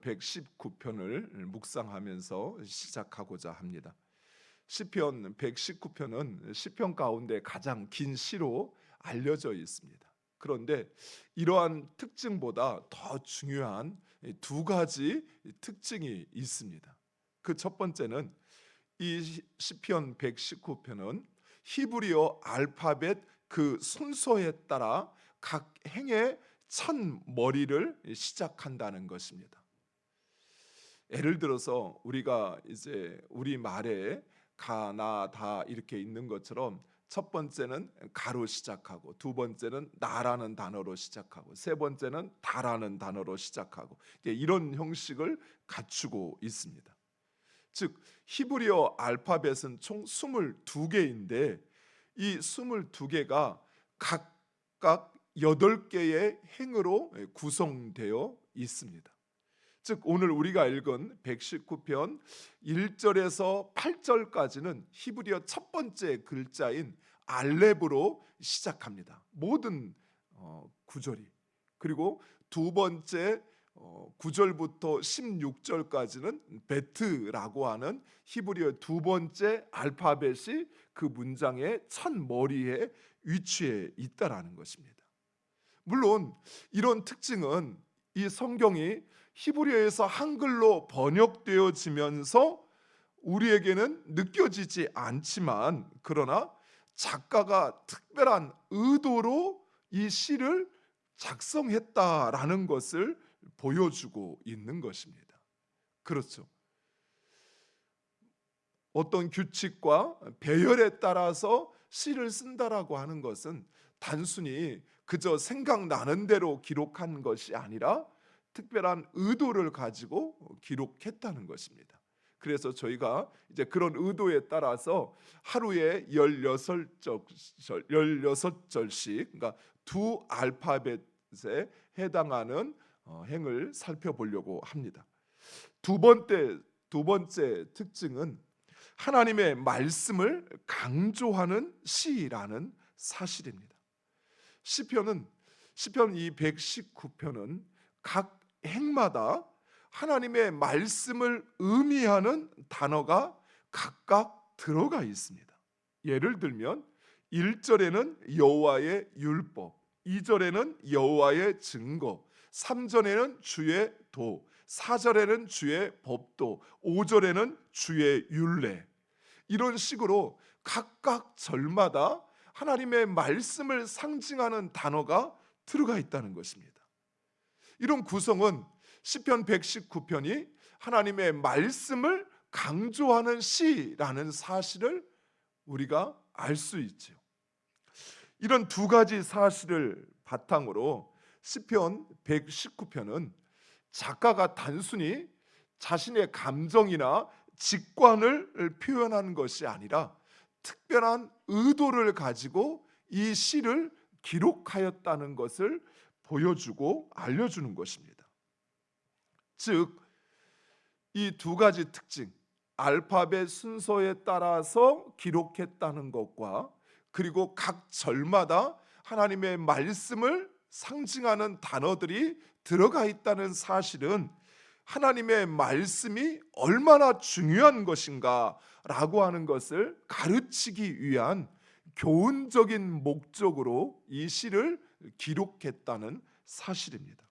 119편을 묵상하면서 시작하고자 합니다. 시편 119편은 시편 가운데 가장 긴 시로 알려져 있습니다. 그런데 이러한 특징보다 더 중요한 두 가지 특징이 있습니다. 그 첫 번째는 이 시편 119편은 히브리어 알파벳 그 순서에 따라 각 행의 첫 머리를 시작한다는 것입니다. 예를 들어서 우리가 이제 우리 말에 가, 나, 다 이렇게 있는 것처럼 첫 번째는 가로 시작하고 두 번째는 나라는 단어로 시작하고 세 번째는 다라는 단어로 시작하고 이런 형식을 갖추고 있습니다. 즉 히브리어 알파벳은 총 22개인데 이 22개가 각각 8개의 행으로 구성되어 있습니다. 즉 오늘 우리가 읽은 119편 1절에서 8절까지는 히브리어 첫 번째 글자인 알렙으로 시작합니다. 모든 구절이. 그리고 두 번째 9절부터 16절까지는 베트라고 하는 히브리어 두 번째 알파벳이 그 문장의 첫 머리에 위치해 있다라는 것입니다. 물론 이런 특징은 이 성경이 히브리어에서 한글로 번역되어지면서 우리에게는 느껴지지 않지만 그러나 작가가 특별한 의도로 이 시를 작성했다라는 것을 보여주고 있는 것입니다. 그렇죠. 어떤 규칙과 배열에 따라서 시를 쓴다라고 하는 것은 단순히 그저 생각나는 대로 기록한 것이 아니라 특별한 의도를 가지고 기록했다는 것입니다. 그래서 저희가 이제 그런 의도에 따라서 하루에 16절씩 그러니까 두 알파벳에 해당하는 행을 살펴보려고 합니다. 두 번째 특징은 하나님의 말씀을 강조하는 시라는 사실입니다. 시편 이 119편은 각 행마다 하나님의 말씀을 의미하는 단어가 각각 들어가 있습니다. 예를 들면 1절에는 여호와의 율법, 2절에는 여호와의 증거, 3절에는 주의 도, 4절에는 주의 법도, 5절에는 주의 율례. 이런 식으로 각각 절마다 하나님의 말씀을 상징하는 단어가 들어가 있다는 것입니다. 이런 구성은 시편 119편이 하나님의 말씀을 강조하는 시라는 사실을 우리가 알 수 있죠. 이런 두 가지 사실을 바탕으로 시편 119편은 작가가 단순히 자신의 감정이나 직관을 표현하는 것이 아니라 특별한 의도를 가지고 이 시를 기록하였다는 것을 보여주고 알려주는 것입니다. 즉, 이 두 가지 특징, 알파벳 순서에 따라서 기록했다는 것과 그리고 각 절마다 하나님의 말씀을 상징하는 단어들이 들어가 있다는 사실은 하나님의 말씀이 얼마나 중요한 것인가라고 하는 것을 가르치기 위한 교훈적인 목적으로 이 시를 기록했다는 사실입니다.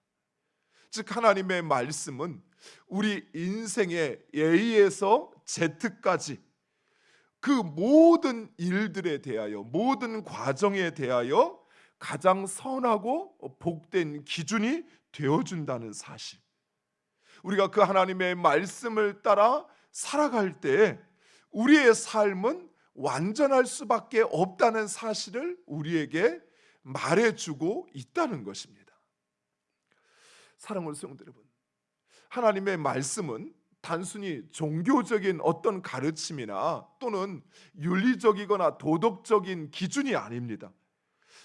즉 하나님의 말씀은 우리 인생의 A에서 Z까지 그 모든 일들에 대하여 모든 과정에 대하여 가장 선하고 복된 기준이 되어준다는 사실. 우리가 그 하나님의 말씀을 따라 살아갈 때 우리의 삶은 완전할 수밖에 없다는 사실을 우리에게 말해주고 있다는 것입니다. 사랑하는 성도 여러분, 하나님의 말씀은 단순히 종교적인 어떤 가르침이나 또는 윤리적이거나 도덕적인 기준이 아닙니다.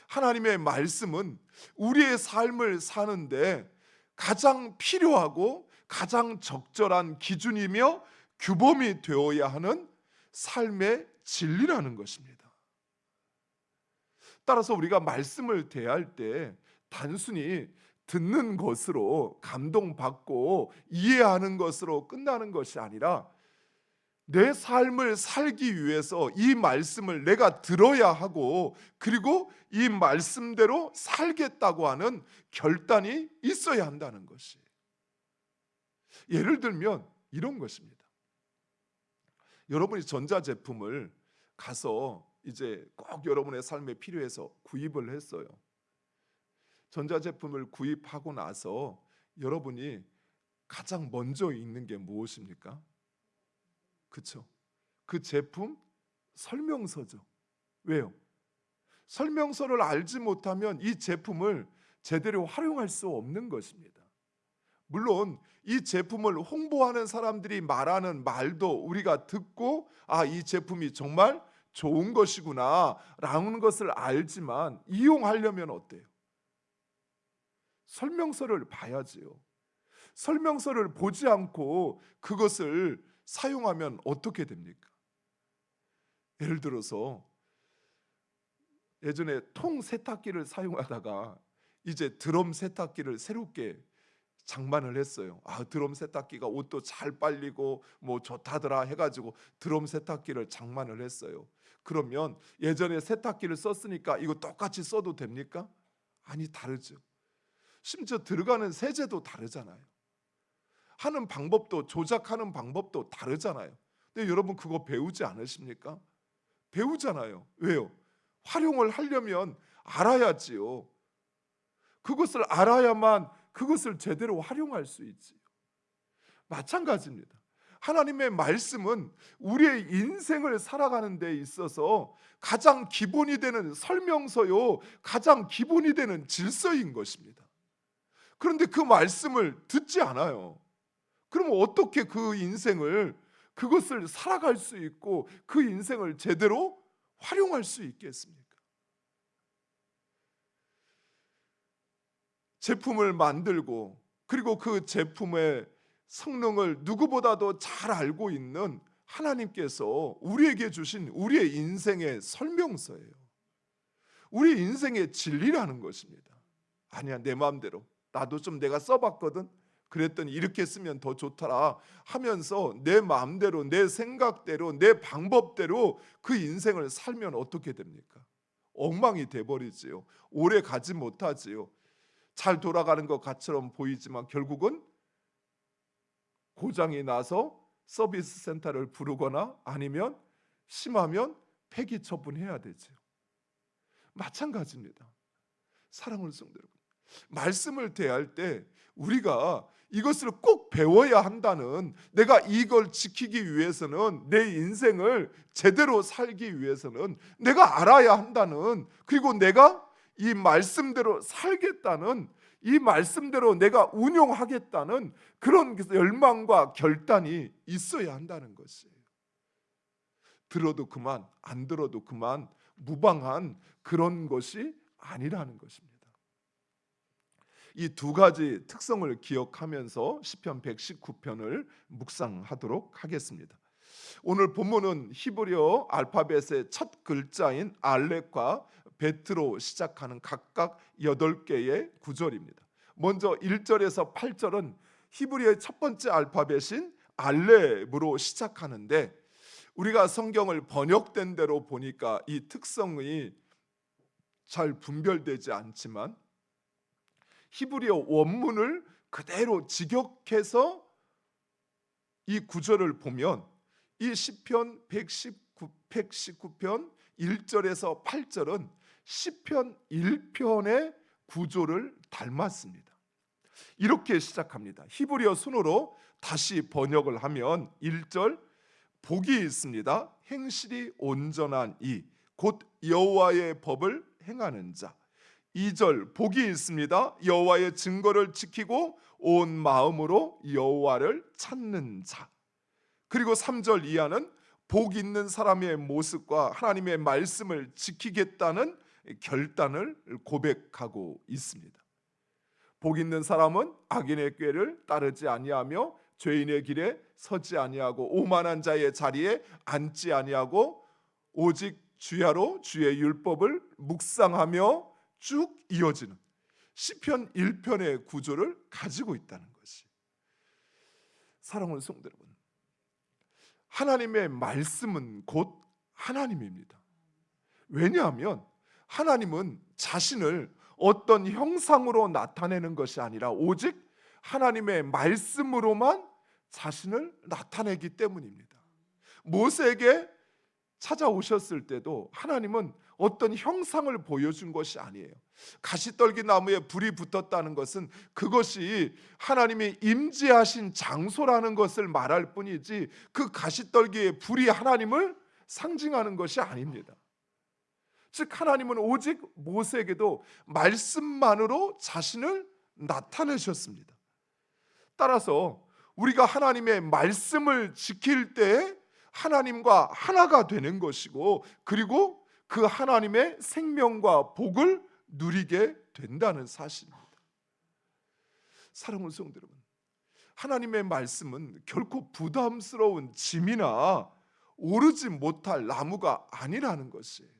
하나님의 말씀은 우리의 삶을 사는데 가장 필요하고 가장 적절한 기준이며 규범이 되어야 하는 삶의 진리라는 것입니다. 따라서 우리가 말씀을 대할 때 단순히 듣는 것으로 감동받고 이해하는 것으로 끝나는 것이 아니라 내 삶을 살기 위해서 이 말씀을 내가 들어야 하고 그리고 이 말씀대로 살겠다고 하는 결단이 있어야 한다는 것이. 예를 들면 이런 것입니다. 여러분이 전자제품을 가서 이제 꼭 여러분의 삶에 필요해서 구입을 했어요. 전자제품을 구입하고 나서 여러분이 가장 먼저 읽는 게 무엇입니까? 그렇죠. 그 제품 설명서죠. 왜요? 설명서를 알지 못하면 이 제품을 제대로 활용할 수 없는 것입니다. 물론 이 제품을 홍보하는 사람들이 말하는 말도 우리가 듣고 이 제품이 정말 좋은 것이구나 라는 것을 알지만 이용하려면 어때요? 설명서를 봐야지요. 설명서를 보지 않고 그것을 사용하면 어떻게 됩니까? 예를 들어서 예전에 통 세탁기를 사용하다가 이제 드럼 세탁기를 새롭게 장만을 했어요. 드럼 세탁기가 옷도 잘 빨리고 뭐 좋다더라 해가지고 드럼 세탁기를 장만을 했어요. 그러면 예전에 세탁기를 썼으니까 이거 똑같이 써도 됩니까? 아니, 다르죠. 심지어 들어가는 세제도 다르잖아요. 하는 방법도, 조작하는 방법도 다르잖아요. 근데 여러분 그거 배우지 않으십니까? 배우잖아요. 왜요? 활용을 하려면 알아야지요. 그것을 알아야만 그것을 제대로 활용할 수 있지요. 마찬가지입니다. 하나님의 말씀은 우리의 인생을 살아가는 데 있어서 가장 기본이 되는 설명서요, 가장 기본이 되는 질서인 것입니다. 그런데 그 말씀을 듣지 않아요. 그러면 어떻게 그 인생을, 그것을 살아갈 수 있고 그 인생을 제대로 활용할 수 있겠습니까? 제품을 만들고 그리고 그 제품의 성능을 누구보다도 잘 알고 있는 하나님께서 우리에게 주신 우리의 인생의 설명서예요. 우리 인생의 진리라는 것입니다. 아니야, 내 마음대로 나도 좀 내가 써봤거든, 그랬더니 이렇게 쓰면 더 좋더라 하면서 내 마음대로, 내 생각대로, 내 방법대로 그 인생을 살면 어떻게 됩니까? 엉망이 돼버리지요. 오래 가지 못하지요. 잘 돌아가는 것 같처럼 보이지만 결국은 고장이 나서 서비스 센터를 부르거나 아니면 심하면 폐기 처분해야 되죠. 마찬가지입니다. 사랑하는 성도 여러분, 말씀을 대할 때 우리가 이것을 꼭 배워야 한다는, 내가 이걸 지키기 위해서는, 내 인생을 제대로 살기 위해서는 내가 알아야 한다는, 그리고 내가 이 말씀대로 살겠다는, 이 말씀대로 내가 운용하겠다는 그런 열망과 결단이 있어야 한다는 것이에요. 들어도 그만, 안 들어도 그만, 무방한 그런 것이 아니라는 것입니다. 이 두 가지 특성을 기억하면서 시편 119편을 묵상하도록 하겠습니다. 오늘 본문은 히브리어 알파벳의 첫 글자인 알렛과 베트로 시작하는 각각 8개의 구절입니다. 먼저 1절에서 8절은 히브리어의 첫 번째 알파벳인 알렛으로 시작하는데, 우리가 성경을 번역된 대로 보니까 이 특성이 잘 분별되지 않지만 히브리어 원문을 그대로 직역해서 이 구절을 보면 이 시편 119편 1절에서 8절은 시편 1편의 구조를 닮았습니다. 이렇게 시작합니다. 히브리어 순으로 다시 번역을 하면 1절, 복이 있습니다. 행실이 온전한 이, 곧 여호와의 법을 행하는 자. 2절, 복이 있습니다. 여호와의 증거를 지키고 온 마음으로 여호와를 찾는 자. 그리고 3절 이하는 복 있는 사람의 모습과 하나님의 말씀을 지키겠다는 결단을 고백하고 있습니다. 복 있는 사람은 악인의 꾀를 따르지 아니하며 죄인의 길에 서지 아니하고 오만한 자의 자리에 앉지 아니하고 오직 주야로 주의 율법을 묵상하며 쭉 이어지는, 시편 1편의 구조를 가지고 있다는 것이. 사랑하는 성도 여러분, 하나님의 말씀은 곧 하나님입니다. 왜냐하면 하나님은 자신을 어떤 형상으로 나타내는 것이 아니라 오직 하나님의 말씀으로만 자신을 나타내기 때문입니다. 모세에게 찾아오셨을 때도 하나님은 어떤 형상을 보여준 것이 아니에요. 가시떨기 나무에 불이 붙었다는 것은 그것이 하나님이 임재하신 장소라는 것을 말할 뿐이지, 그 가시떨기에 불이 하나님을 상징하는 것이 아닙니다. 즉 하나님은 오직 모세에게도 말씀만으로 자신을 나타내셨습니다. 따라서 우리가 하나님의 말씀을 지킬 때 하나님과 하나가 되는 것이고, 그리고 그 하나님의 생명과 복을 누리게 된다는 사실입니다. 사랑하는 성도 여러분, 하나님의 말씀은 결코 부담스러운 짐이나 오르지 못할 나무가 아니라는 것이에요.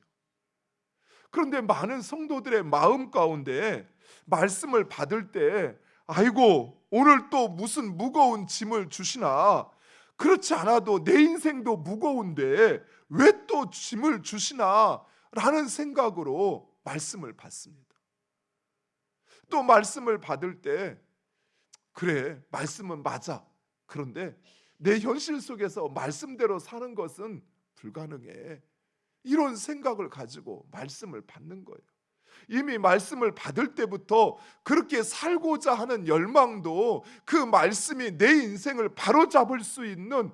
그런데 많은 성도들의 마음 가운데 말씀을 받을 때 아이고 오늘 또 무슨 무거운 짐을 주시나, 그렇지 않아도 내 인생도 무거운데 왜 또 짐을 주시나 라는 생각으로 말씀을 받습니다. 또 말씀을 받을 때 그래 말씀은 맞아, 그런데 내 현실 속에서 말씀대로 사는 것은 불가능해, 이런 생각을 가지고 말씀을 받는 거예요. 이미 말씀을 받을 때부터 그렇게 살고자 하는 열망도 그 말씀이 내 인생을 바로잡을 수 있는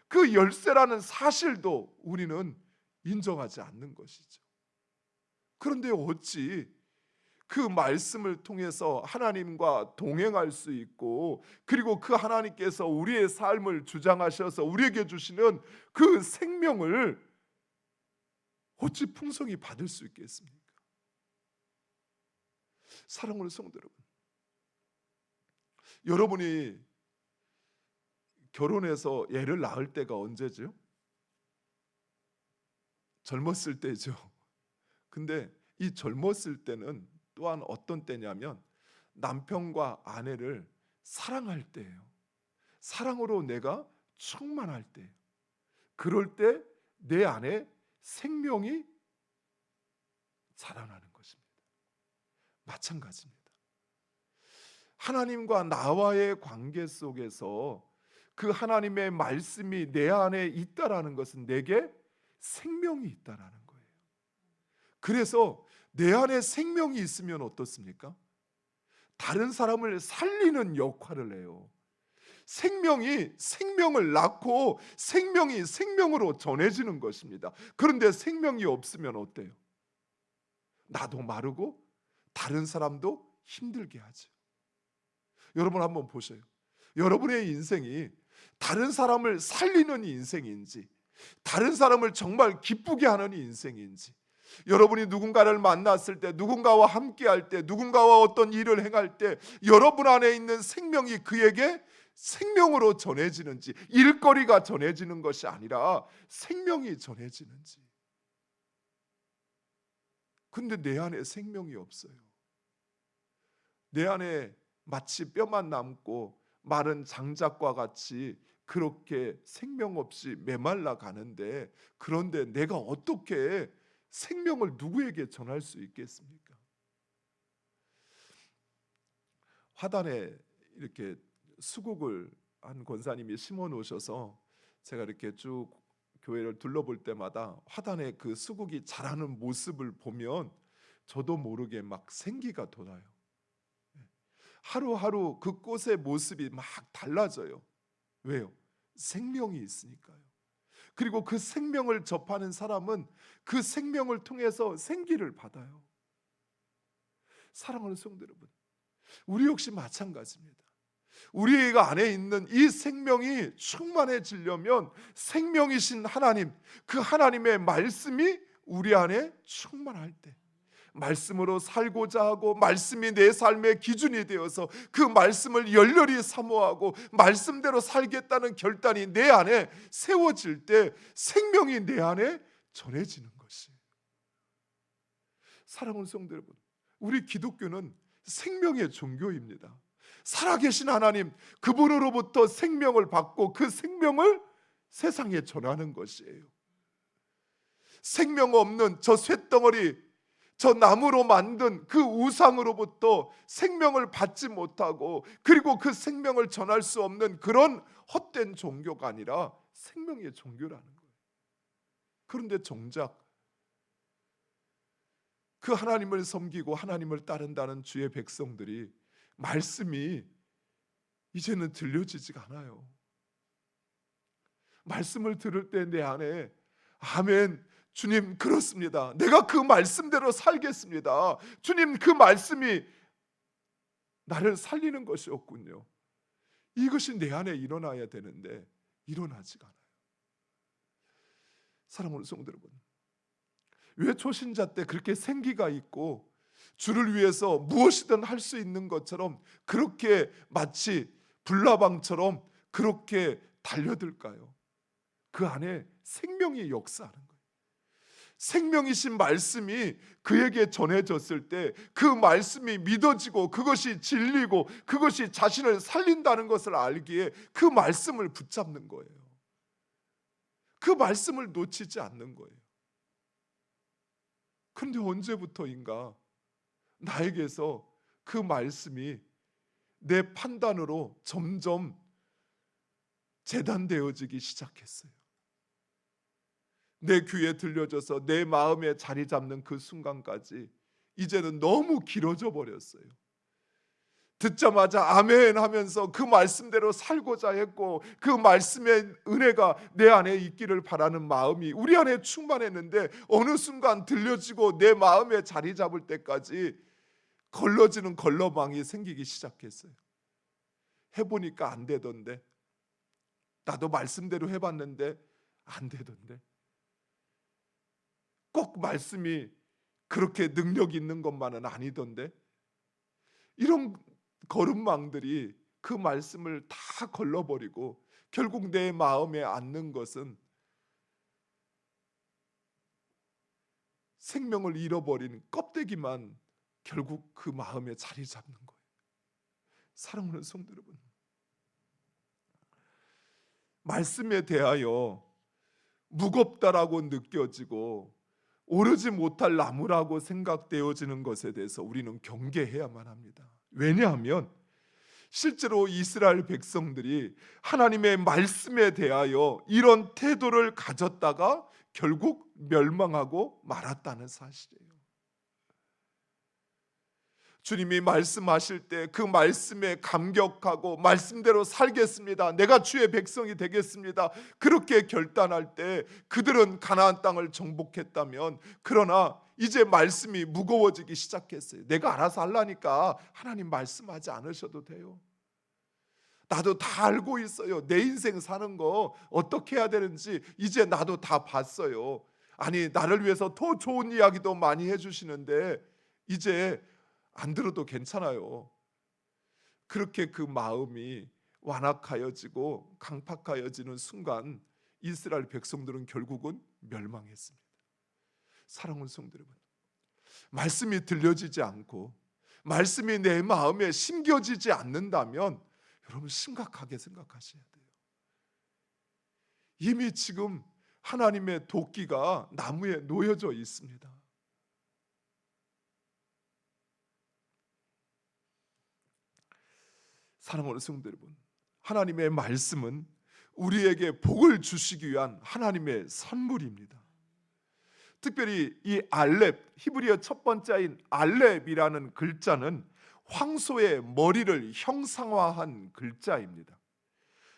그 열쇠라는 사실도 우리는 인정하지 않는 것이죠. 그런데 어찌 그 말씀을 통해서 하나님과 동행할 수 있고, 그리고 그 하나님께서 우리의 삶을 주장하셔서 우리에게 주시는 그 생명을 어찌 풍성히 받을 수 있겠습니까? 사랑하는 성도 여러분, 여러분이 결혼해서 애를 낳을 때가 언제죠? 젊었을 때죠. 근데 이 젊었을 때는 또한 어떤 때냐면 남편과 아내를 사랑할 때예요. 사랑으로 내가 충만할 때, 그럴 때 내 안에 생명이 자라나는 것입니다. 마찬가지입니다. 하나님과 나와의 관계 속에서 그 하나님의 말씀이 내 안에 있다라는 것은 내게 생명이 있다라는 거예요. 그래서 내 안에 생명이 있으면 어떻습니까? 다른 사람을 살리는 역할을 해요. 생명이 생명을 낳고 생명이 생명으로 전해지는 것입니다. 그런데 생명이 없으면 어때요? 나도 마르고 다른 사람도 힘들게 하죠. 여러분 한번 보세요. 여러분의 인생이 다른 사람을 살리는 인생인지, 다른 사람을 정말 기쁘게 하는 인생인지, 여러분이 누군가를 만났을 때, 누군가와 함께 할 때, 누군가와 어떤 일을 행할 때 여러분 안에 있는 생명이 그에게 생명으로 전해지는지, 일거리가 전해지는 것이 아니라 생명이 전해지는지. 근데 내 안에 생명이 없어요. 내 안에 마치 뼈만 남고 마른 장작과 같이 그렇게 생명 없이 메말라 가는데, 그런데 내가 어떻게 생명을 누구에게 전할 수 있겠습니까? 화단에 이렇게 수국을 한 권사님이 심어 놓으셔서 제가 이렇게 쭉 교회를 둘러볼 때마다 화단에 그 수국이 자라는 모습을 보면 저도 모르게 막 생기가 돌아요. 하루하루 그 꽃의 모습이 막 달라져요. 왜요? 생명이 있으니까요. 그리고 그 생명을 접하는 사람은 그 생명을 통해서 생기를 받아요. 사랑하는 성도 여러분, 우리 역시 마찬가지입니다. 우리가 안에 있는 이 생명이 충만해지려면 생명이신 하나님, 그 하나님의 말씀이 우리 안에 충만할 때, 말씀으로 살고자 하고 말씀이 내 삶의 기준이 되어서 그 말씀을 열렬히 사모하고 말씀대로 살겠다는 결단이 내 안에 세워질 때 생명이 내 안에 전해지는 것이. 사랑하는 성도 여러분, 우리 기독교는 생명의 종교입니다. 살아계신 하나님, 그분으로부터 생명을 받고 그 생명을 세상에 전하는 것이에요. 생명 없는 저 쇳덩어리, 저 나무로 만든 그 우상으로부터 생명을 받지 못하고, 그리고 그 생명을 전할 수 없는 그런 헛된 종교가 아니라 생명의 종교라는 거예요. 그런데 정작 그 하나님을 섬기고 하나님을 따른다는 주의 백성들이 말씀이 이제는 들려지지가 않아요. 말씀을 들을 때 내 안에 아멘, 주님 그렇습니다, 내가 그 말씀대로 살겠습니다, 주님 그 말씀이 나를 살리는 것이었군요, 이것이 내 안에 일어나야 되는데 일어나지가 않아요. 사랑하는 성도 여러분, 왜 초신자 때 그렇게 생기가 있고 주를 위해서 무엇이든 할 수 있는 것처럼 그렇게 마치 불나방처럼 그렇게 달려들까요? 그 안에 생명이 역사하는 거예요. 생명이신 말씀이 그에게 전해졌을 때 그 말씀이 믿어지고 그것이 진리고 그것이 자신을 살린다는 것을 알기에 그 말씀을 붙잡는 거예요. 그 말씀을 놓치지 않는 거예요. 그런데 언제부터인가 나에게서 그 말씀이 내 판단으로 점점 재단되어지기 시작했어요. 내 귀에 들려져서 내 마음에 자리 잡는 그 순간까지 이제는 너무 길어져 버렸어요. 듣자마자 아멘 하면서 그 말씀대로 살고자 했고, 그 말씀의 은혜가 내 안에 있기를 바라는 마음이 우리 안에 충만했는데, 어느 순간 들려지고 내 마음에 자리 잡을 때까지 걸러지는 걸러망이 생기기 시작했어요. 해보니까 안 되던데, 나도 말씀대로 해봤는데 안 되던데, 꼭 말씀이 그렇게 능력 있는 것만은 아니던데, 이런 걸음망들이 그 말씀을 다 걸러버리고 결국 내 마음에 앉는 것은 생명을 잃어버린 껍데기만 결국 그 마음에 자리 잡는 거예요. 사랑하는 성도 여러분, 말씀에 대하여 무겁다라고 느껴지고 오르지 못할 나무라고 생각되어지는 것에 대해서 우리는 경계해야만 합니다. 왜냐하면 실제로 이스라엘 백성들이 하나님의 말씀에 대하여 이런 태도를 가졌다가 결국 멸망하고 말았다는 사실이에요. 주님이 말씀하실 때 그 말씀에 감격하고 말씀대로 살겠습니다, 내가 주의 백성이 되겠습니다, 그렇게 결단할 때 그들은 가나안 땅을 정복했다면, 그러나 이제 말씀이 무거워지기 시작했어요. 내가 알아서 하려니까 하나님 말씀하지 않으셔도 돼요. 나도 다 알고 있어요. 내 인생 사는 거 어떻게 해야 되는지 이제 나도 다 봤어요. 아니, 나를 위해서 더 좋은 이야기도 많이 해주시는데 이제 안 들어도 괜찮아요. 그렇게 그 마음이 완악하여지고 강팍하여지는 순간 이스라엘 백성들은 결국은 멸망했습니다. 사랑하는 성도 여러분, 말씀이 들려지지 않고 말씀이 내 마음에 심겨지지 않는다면 여러분 심각하게 생각하셔야 돼요. 이미 지금 하나님의 도끼가 나무에 놓여져 있습니다. 사랑하는 성도 여러분, 하나님의 말씀은 우리에게 복을 주시기 위한 하나님의 선물입니다. 특별히 이 알렙, 히브리어 첫 번째인 알렙이라는 글자는 황소의 머리를 형상화한 글자입니다.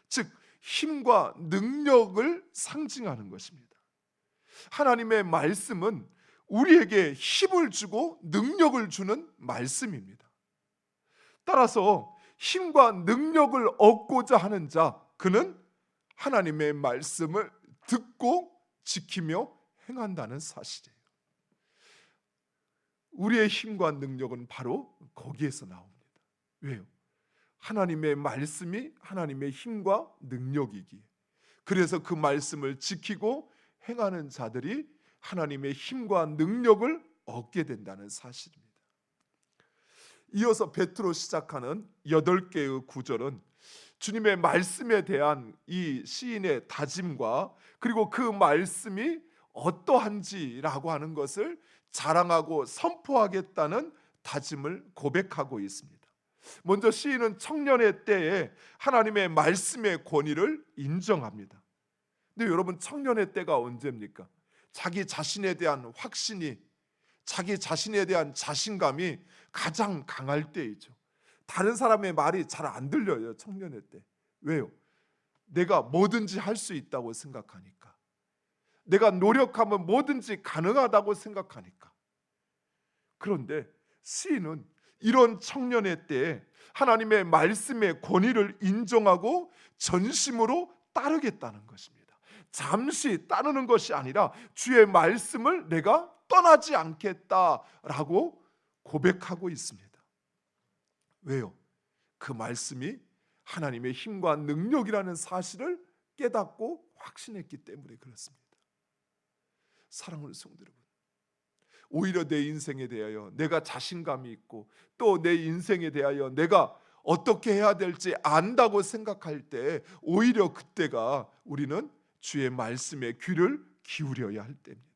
즉 힘과 능력을 상징하는 것입니다. 하나님의 말씀은 우리에게 힘을 주고 능력을 주는 말씀입니다. 따라서 힘과 능력을 얻고자 하는 자, 그는 하나님의 말씀을 듣고 지키며 행한다는 사실이에요. 우리의 힘과 능력은 바로 거기에서 나옵니다. 왜요? 하나님의 말씀이 하나님의 힘과 능력이기에, 그래서 그 말씀을 지키고 행하는 자들이 하나님의 힘과 능력을 얻게 된다는 사실입니다. 이어서 베드로 시작하는 8개의 구절은 주님의 말씀에 대한 이 시인의 다짐과 그리고 그 말씀이 어떠한지라고 하는 것을 자랑하고 선포하겠다는 다짐을 고백하고 있습니다. 먼저 시인은 청년의 때에 하나님의 말씀의 권위를 인정합니다. 근데 여러분, 청년의 때가 언제입니까? 자기 자신에 대한 확신이, 자기 자신에 대한 자신감이 가장 강할 때이죠. 다른 사람의 말이 잘 안 들려요, 청년의 때. 왜요? 내가 뭐든지 할 수 있다고 생각하니까. 내가 노력하면 뭐든지 가능하다고 생각하니까. 그런데 시인은 이런 청년의 때에 하나님의 말씀의 권위를 인정하고 전심으로 따르겠다는 것입니다. 잠시 따르는 것이 아니라 주의 말씀을 내가 떠나지 않겠다라고 고백하고 있습니다. 왜요? 그 말씀이 하나님의 힘과 능력이라는 사실을 깨닫고 확신했기 때문에 그렇습니다. 사랑하는 성도 여러분, 오히려 내 인생에 대하여 내가 자신감이 있고 또 내 인생에 대하여 내가 어떻게 해야 될지 안다고 생각할 때 오히려 그때가 우리는 주의 말씀에 귀를 기울여야 할 때입니다.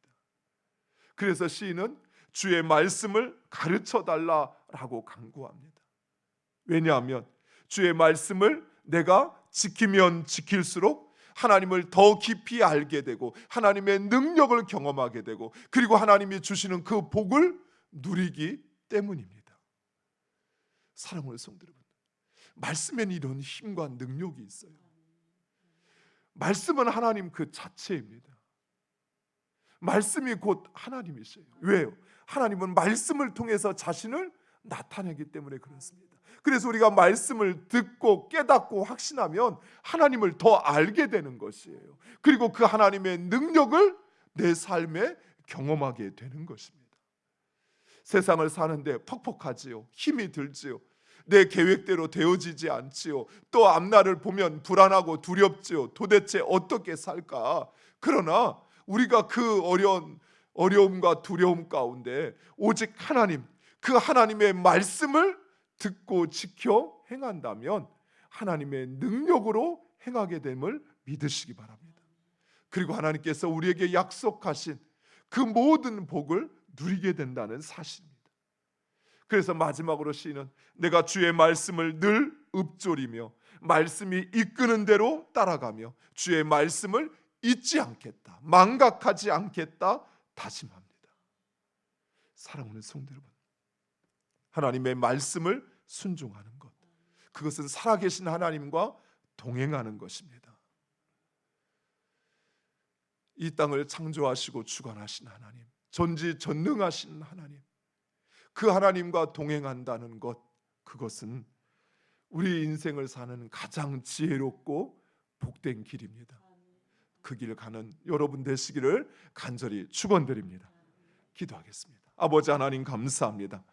그래서 시인은 주의 말씀을 가르쳐 달라라고 간구합니다. 왜냐하면 주의 말씀을 내가 지키면 지킬수록 하나님을 더 깊이 알게 되고 하나님의 능력을 경험하게 되고 그리고 하나님이 주시는 그 복을 누리기 때문입니다. 사랑하는 성도 여러분, 말씀에는 이런 힘과 능력이 있어요. 말씀은 하나님 그 자체입니다. 말씀이 곧 하나님이세요. 왜요? 하나님은 말씀을 통해서 자신을 나타내기 때문에 그렇습니다. 그래서 우리가 말씀을 듣고 깨닫고 확신하면 하나님을 더 알게 되는 것이에요. 그리고 그 하나님의 능력을 내 삶에 경험하게 되는 것입니다. 세상을 사는데 퍽퍽하지요. 힘이 들지요. 내 계획대로 되어지지 않지요. 또 앞날을 보면 불안하고 두렵지요. 도대체 어떻게 살까? 그러나 우리가 그 어려움과 두려움 가운데 오직 하나님, 그 하나님의 말씀을 듣고 지켜 행한다면 하나님의 능력으로 행하게 됨을 믿으시기 바랍니다. 그리고 하나님께서 우리에게 약속하신 그 모든 복을 누리게 된다는 사실입니다. 그래서 마지막으로 시인은 내가 주의 말씀을 늘 읊조리며 말씀이 이끄는 대로 따라가며 주의 말씀을 잊지 않겠다, 망각하지 않겠다 다짐합니다. 사랑하는 성도 여러분, 하나님의 말씀을 순종하는 것, 그것은 살아계신 하나님과 동행하는 것입니다. 이 땅을 창조하시고 주관하신 하나님, 전지전능하신 하나님, 그 하나님과 동행한다는 것, 그것은 우리 인생을 사는 가장 지혜롭고 복된 길입니다. 그 길 가는 여러분 되시기를 간절히 축원드립니다. 기도하겠습니다. 아버지 하나님, 감사합니다.